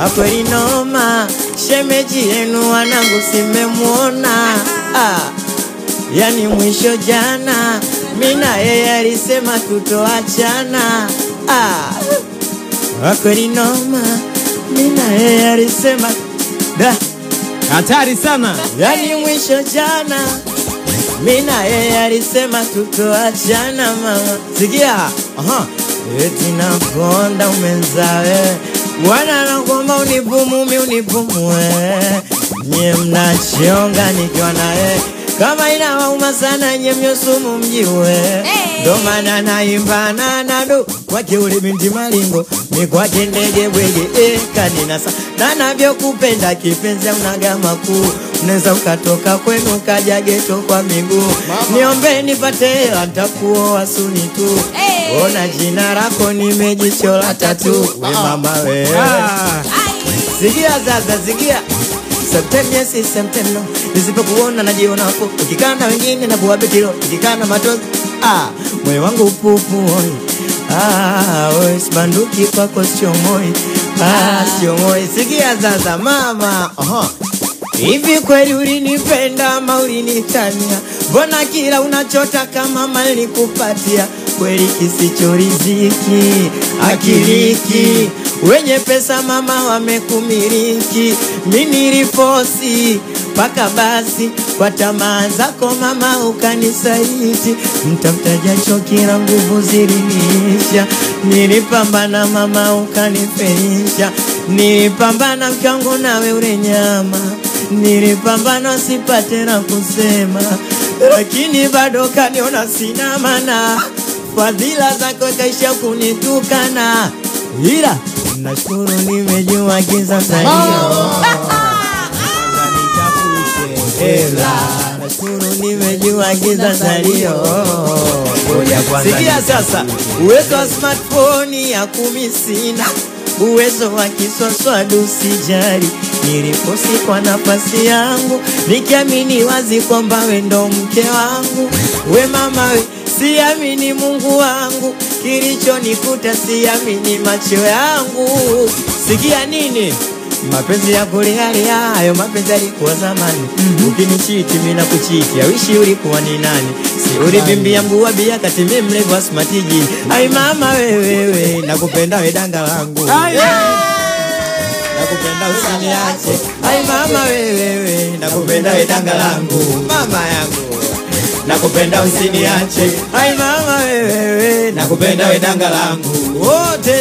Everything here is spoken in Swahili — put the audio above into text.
Akweli noma, shemeji yenu wanangu simemuona. Yani mwisho jana, mina yeye alisema tutoachana. Akweli noma, mina yeye alisema da. Hatari sana. Yani mwisho jana, mina yeye alisema tutoachana mama. Sikia, eti nakonda umenzawe, wana nakuomba unipumumi unipumue. Nye mnachionga nikiwa nae, kama inawauma sana nye mnyosumu mjiwe. Ndo maana naimba nanado kwake ule binti malingo, mi kwake ndege bwege kaninasa. Na navyokupenda kipenzi unagama kuu, unaweza ukatoka kwenu kaja geto kwa miguu. Niombe nipate hela nitakuoa suni tu. Ona jina lako nimejichola tatu. We mama we. Sikia sasa, sikia. Sometimes yes, sometimes no. Nisipokuona najiona hapo. Ukikana wengine na buwa betilo. Ukikana matozi. Moyo wangu pupu oi. Oi, sibanduki kwako sio moi. Sio moi. Sikia sasa mama. Hivi kweli ulinipenda ama ulinitania? Mbona kila unachotaka mama nilikupatia? Kweli kisicho riziki akiliki, wenye pesa mama wamekumiliki. Mimi nilifosi paka basi kwa tamaa zako mama ukanisaiti. Mtamtaja chokira nguvu zilinisha, nilipambana mama ukanifelisha. Nilipambana mkangu nawe ule nyama, nilipambana sipate na kusema, lakini bado kaniona sina maana. Fadhila zako kaisha kunitukana, ila nashukuru nimejua giza salio. Nashukuru nimejua giza salio. Sikia sasa, uwezo wa smartphone ya kumisina, uwezo wa kiswaswadu sijari. Niliposi kwa nafasi yangu, nikiamini wazi kwamba we ndo mke wangu. We mama we, siamini Mungu wangu, kilicho nikuta siamini macho yangu. Sikia nini? Mapenzi ya kulialia, hayo mapenzi yalikuwa zamani. Ukinichiti mimi nakuchiti, awishi ulikuwa ni nani? Si ulibimbia mguu bia kati mimi mlevu wa smatiji. Ai mama wewe, nakupenda we danga langu. Nakupenda usiniache. Ai mama wewe, nakupenda we danga langu. Mama yangu, nakupenda usiniache. Ai mama wewe, nakupenda we danga langu. Wote